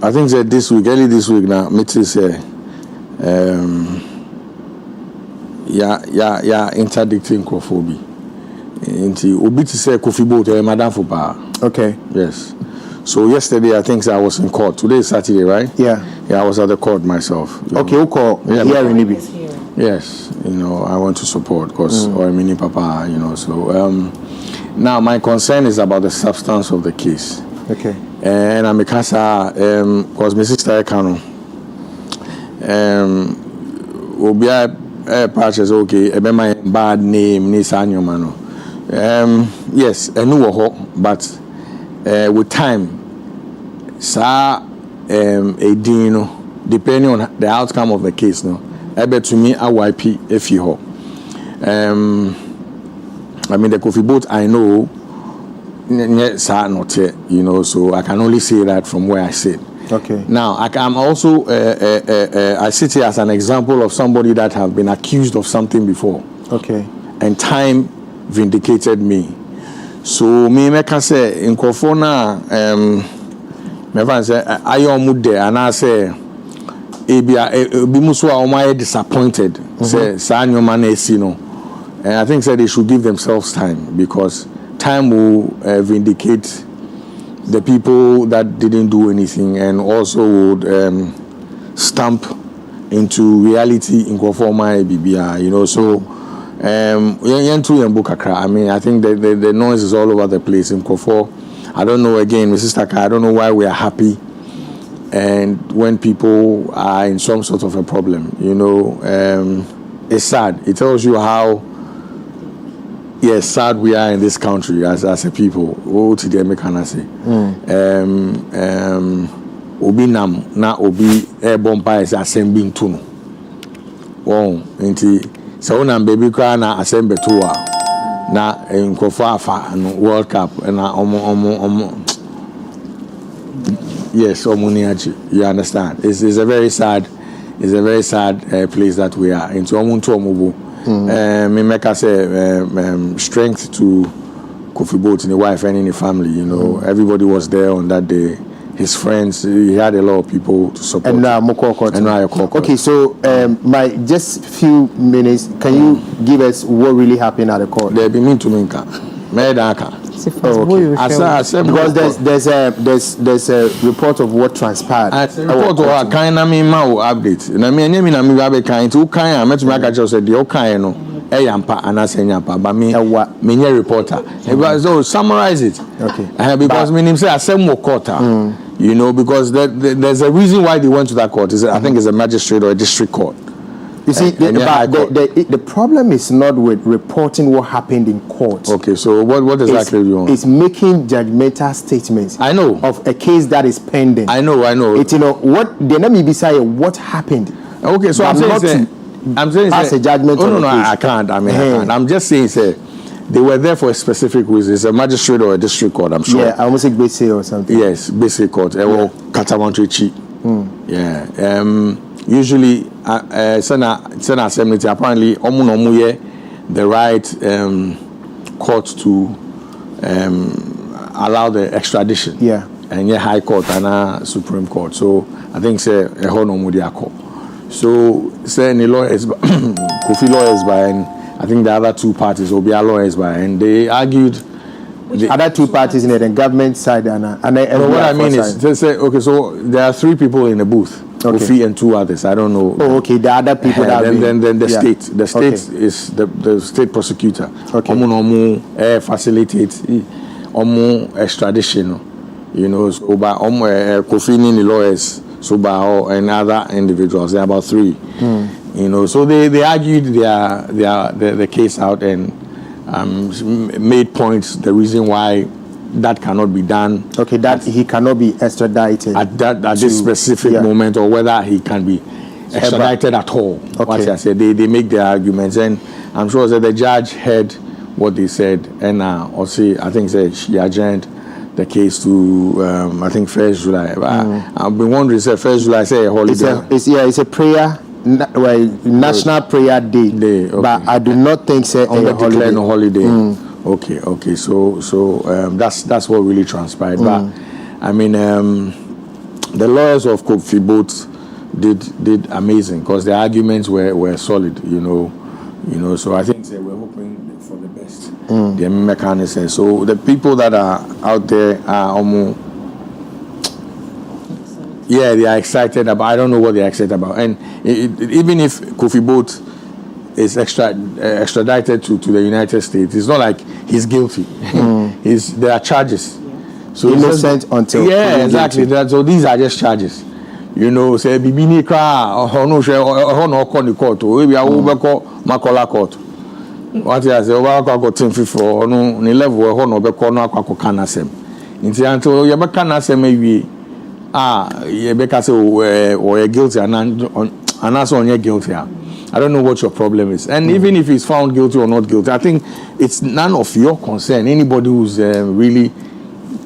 I think that early this week now, Mitzi say, interdicting Kofi. Into Obi to say Kofi boat Madam for power. Okay. Yes. So yesterday I think I was in court. Today is Saturday, right? Yeah. Yeah, I was at the court myself. Okay, who call? Yeah, here in Ibi. Yes, I want to support because or mini papa, So now my concern is about the substance of the case. Okay. And I'm because my sister Kano Obia patches okay, a my bad name, Nisanyomano. Yes, a new hope, but with time, a dino, depending on the outcome of the case, no, I bet to me a YP if you hope. I mean, the Kofi boat I know, not yet, so I can only say that from where I sit. Okay. Now, I'm also, I sit here as an example of somebody that have been accused of something before. Okay. And time vindicated me. So, me can say, in Kofona, my friend say, I am mood there, and I say, Bimuswa Omaya disappointed. Say, Sanyo Mane, and I think they should give themselves time because time will vindicate the people that didn't do anything and also would stamp into reality in Konforma BBI, so I mean, I think the noise is all over the place in Konfor. I don't know, again, Mrs. Taka, I don't know why we are happy and when people are in some sort of a problem, it's sad. It tells you how sad we are in this country as a people. To the American say. Obi nam na obi airborne is assembling tuno. Wow, inti so na baby cry na assemble to na Nkofa no World Cup na omo yes omuniachi. You understand? It's a very sad place that we are. Into omuntu omubu. Me make us say strength to Kofi Boat and the wife and in the family. Everybody was there on that day. His friends, he had a lot of people to support. And now okay, so my just few minutes. Can you give us what really happened at the court? They be mean to me, Medaka. Okay. Because there's a report of what transpired. Report of kind of me update. Na me be kind to kind. I met me catch said the kind no. Yampa and I say yampa, but me reporter. So summarize it. Okay. Because me say I say more quarter. Because there's a reason why they went to that court. I think it's a magistrate or a district court. You see, the problem is not with reporting what happened in court. Okay, so what exactly do you want? It's making judgmental statements. I know. Of a case that is pending. I know. It's what the name be say what happened. Okay, so I'm saying pass a judgment. Oh no, I can't. I can't. I'm just saying, they were there for a specific reason. It's a magistrate or a district court, I'm sure. Yeah, I almost say basic or something. Yes, basic court. Or Katamantrichi. Yeah. Usually, Senate Assembly apparently the right court to allow the extradition. Yeah. And High Court and Supreme Court. So I think say a court. So say the lawyers, Kofi lawyers and I think the other two parties will be our lawyers and they argued. The other two parties in the government side and what I mean is they say okay, so there are three people in the booth. Okay. Kofi and two others. I don't know. Oh, okay. The other people then the state. The state is the state prosecutor. Okay. Facilitate extradition. So by Kofi and the lawyers, so by and other individuals, there are about three. So they argued the case out and made points. The reason why that cannot be done. Okay, that he cannot be extradited at this specific moment, or whether he can be extradited at all. Okay. What I said, they make their arguments, and I'm sure that the judge heard what they said, and I think she adjourned the case to I think 1st July. I've been wondering, 1st July, say a holiday. It's a prayer. National Prayer Day. Okay. But I do not think a holiday. Okay. So that's what really transpired. But I mean, the lawyers of Kofi both did amazing because the arguments were solid, you know. So I think we're hoping for the best. The mechanism. So the people that are out there are almost, yeah, they are excited about. I don't know what they're excited about. And even if Kofi Boat is extradited to the United States, it's not like he's guilty. There are charges. So innocent until exactly. So these are just charges. You know, say bibini kra no court we are over makola court. What you say over ko tin fifo no ni level e ho no be ko no akwa kana sem. Nti anto ye be kana sem awie ye be ka say or guilty and so on guilty. I don't know what your problem is. And even if he's found guilty or not guilty, I think it's none of your concern. Anybody who's really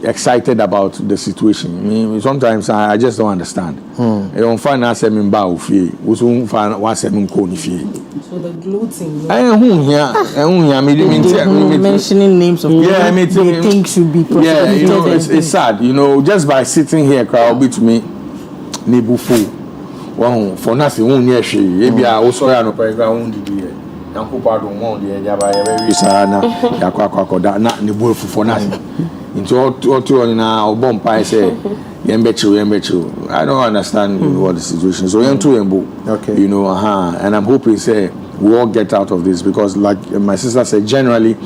excited about the situation. I mean, sometimes I just don't understand. I don't find us in Baufie. We don't find what's in Konifie. So the gloating. Mentioning names of people they think should be prosecuted. Yeah, you know, it's sad. You know, just by sitting here, crowd beat me, Nibufu. Well, for nothing, won't yes, she. Maybe I also have no background. Uncle Pardon, one, the Yaba, Sana, Yakaka, that not Nibufu for nothing. Into all now, Bompire say, Yembechu. I don't understand what the situation is. So, okay, you know, and I'm hoping say we all get out of this because, like my sister said, generally,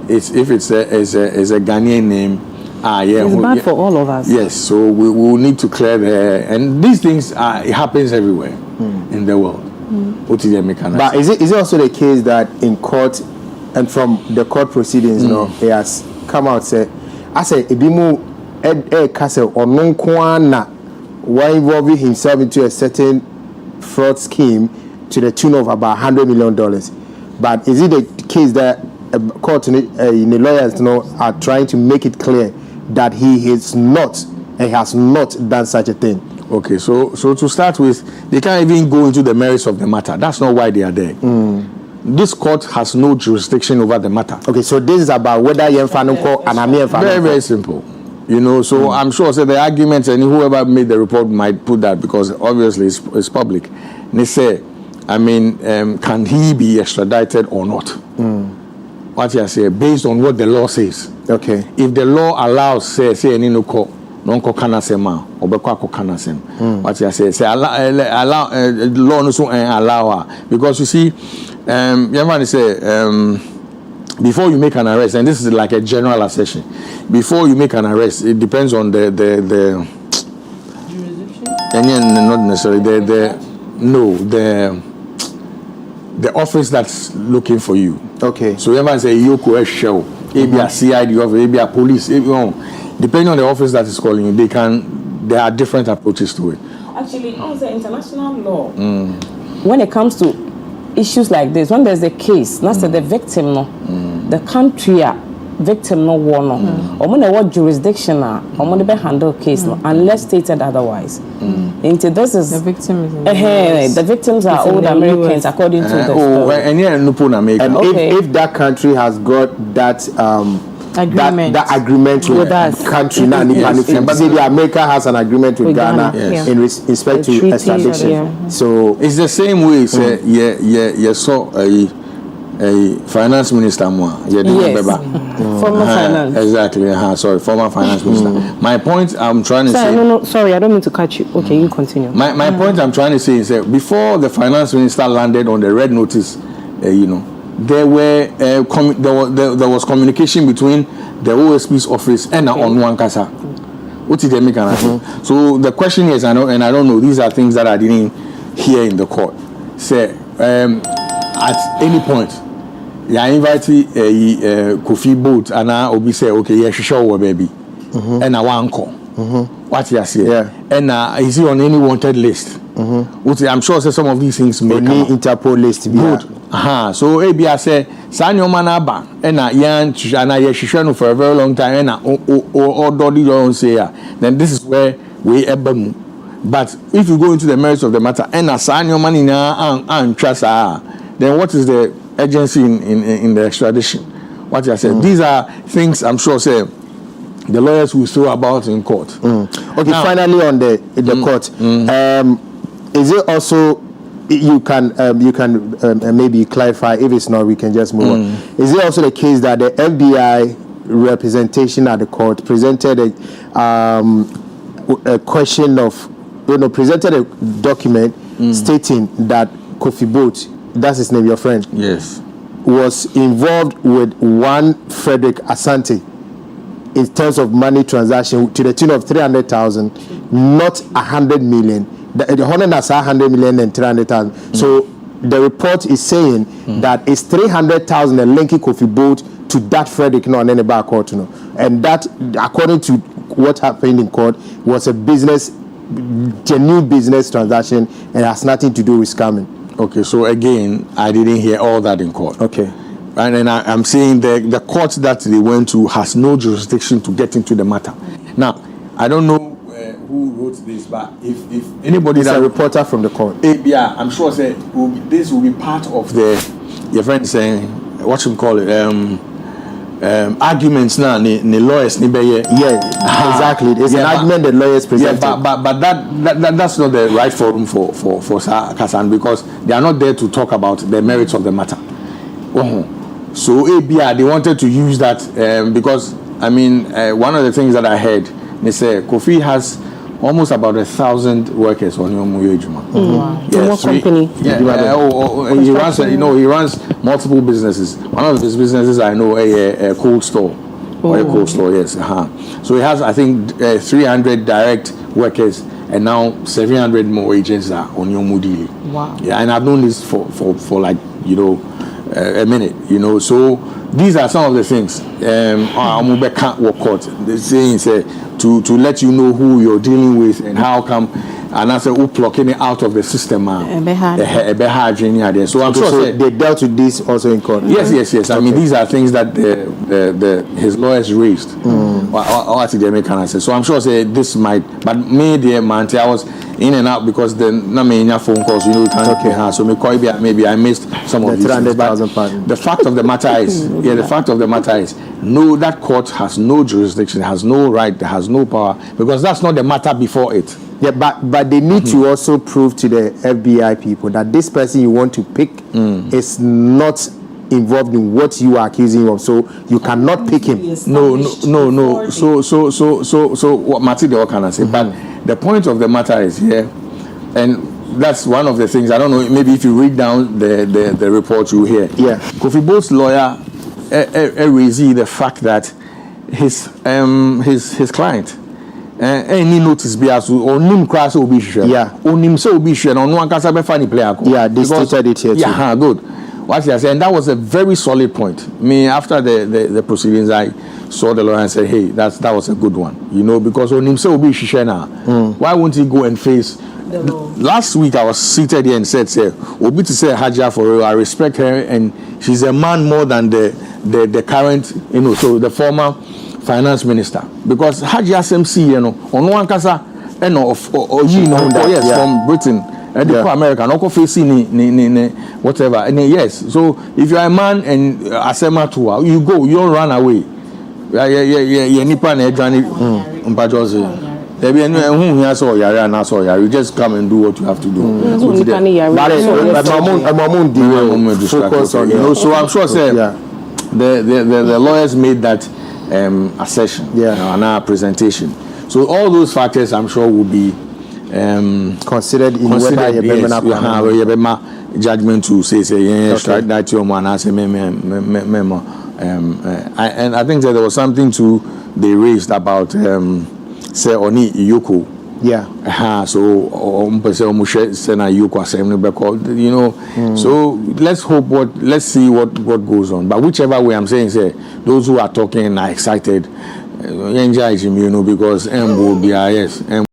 if it's a Ghanaian name, it's bad for all of us. Yes, so we will need to clear and these things it happens everywhere in the world. But is it also the case that in court and from the court proceedings, you know, he has come out say, I say Ibimu Castle or Nonkwana why involving himself into a certain fraud scheme to the tune of about $100 million. But is it the case that court in the lawyers, you know, are trying to make it clear that he has not done such a thing? Okay, so to start with, they can't even go into the merits of the matter. That's not why they are there. This court has no jurisdiction over the matter. Okay, so this is about whether Yemfanunko and Amir Very, very simple. You know, so I'm sure the arguments and whoever made the report might put that because obviously it's public. They say, I mean, can he be extradited or not? What you say, based on what the law says. Okay. If the law allows, say any no court. Nonko kanasema obekwa ko kanasem what you say allow law no so allow because you see you say before you make an arrest, and this is like a general assertion, before you make an arrest it depends on the jurisdiction and not necessarily the office that's looking for you. Okay, so everyone say yoko show maybe a CID office, maybe a police, depending on the office that is calling you, there are different approaches to it. Actually, on the international law, when it comes to issues like this, when there's a case, not the victim, the country, victim, no one, or when what jurisdiction, or when they handle case, unless stated otherwise. Into this is the victim is the victims are old Americans, according to the story. And if that country has got that that agreement with us, country now, but America has an agreement with Ghana in respect to extradition. So it's the same way. Say, saw a finance minister, former finance. Exactly. Sorry, former finance minister. My point I'm trying to say. No, sorry, I don't mean to cut you. Okay, you continue. My point I'm trying to say is that before the finance minister landed on the red notice, there was communication between the OSP's office and on one casa. What did they make? So the question is, I don't know. These are things that I didn't hear in the court. Say at any point, you invite Kofi Boat and I will be say, okay, yeah, sure, baby, and I want call. What you say? Yeah. And is he on any wanted list? I'm sure some of these things may come up. Interpol list. Good. So I say, Sanyo Manaba, and I yan for a very long time, and don't say, then this is where we ever move. But if you go into the merits of the matter, and Sanyo money now and trust, then what is the agency in the extradition? What you said? These are things I'm sure say the lawyers will throw about in court. Okay, now, finally on the court, is it also you can maybe clarify? If it's not, we can just move on. Is it also the case that the FBI representation at the court presented a question of, presented a document stating that Kofi Boat, that's his name, your friend, yes, was involved with one Frederick Asante in terms of money transaction to the tune of 300,000, not 100 million. The honor that's 100 million and 300,000. So the report is saying that it's 300,000 and linking Kofi Boat to that Frederick no and then about court, and that, according to what happened in court, was a genuine business transaction and has nothing to do with scamming. Okay, so again, I didn't hear all that in court. Okay. And then I'm saying the court that they went to has no jurisdiction to get into the matter. Now, I don't know who wrote this, but if anybody is a reporter from the court, yeah, I'm sure this will be part of your friend saying what you call it, arguments now. The lawyers, exactly. It's an argument that lawyers present. Yeah, but that's not the right forum for Kasan, because they are not there to talk about the merits of the matter. So ABI, they wanted to use that because I mean one of the things that I heard, they say Kofi has almost about 1,000 workers on your Muyejuma. Yes, company. He runs, he runs multiple businesses. One of his businesses I know a cold store. Or a cold store, yes. So he has, I think, 300 direct workers, and now 700 more agents are on your Mudili. Wow. Yeah, and I've known this for like a minute. So these are some of the things. Can't work court. The saying say to let you know who you're dealing with and how come, and I say who plucking it out of the system. So I'm sure they dealt with this also in court. Yes. Okay. I mean, these are things that his lawyers raised. So I'm sure this might, but me, dear man, I was in and out because then phone calls, you can't. So maybe I missed some of these. The fact of the matter is, no, that court has no jurisdiction, has no right, has no power, because that's not the matter before it. Yeah, but they need to also prove to the FBI people that this person you want to pick is not involved in what you are accusing him of, so you cannot pick him. No. So what Matilda can I say? But the point of the matter is here, and that's one of the things. I don't know. Maybe if you read down the report, you hear. Yeah. Kofi Boat's lawyer raised the fact that his client. Any notice be as or nim class will be sure. Yeah. Onim so will be sure. No one can say funny player. Yeah, they stated it here too. Yeah, good. What I said, and that was a very solid point. After the proceedings, I saw the lawyer and said, "Hey, that was a good one." Because onim so will be sure now. Why won't he go and face? Last week I was seated here and said, Obi to say Hajia for real. I respect her, and she's a man more than the current, so the former finance minister, because Hajia SMC, on one kasa, from Britain, and America, no facing whatever. And yes, so if you're a man and Asema Tua, you go, you don't run away. You just come and do what you have to do. Focus on, so I'm sure the lawyers made that assertion on our presentation. So all those factors I'm sure will be considered in whether judgment to say strike that your man as a memo. And I think that there was something they raised about say Oni Iyoko. So so let's see what goes on. But whichever way I'm saying, those who are talking are excited, because M will be yes.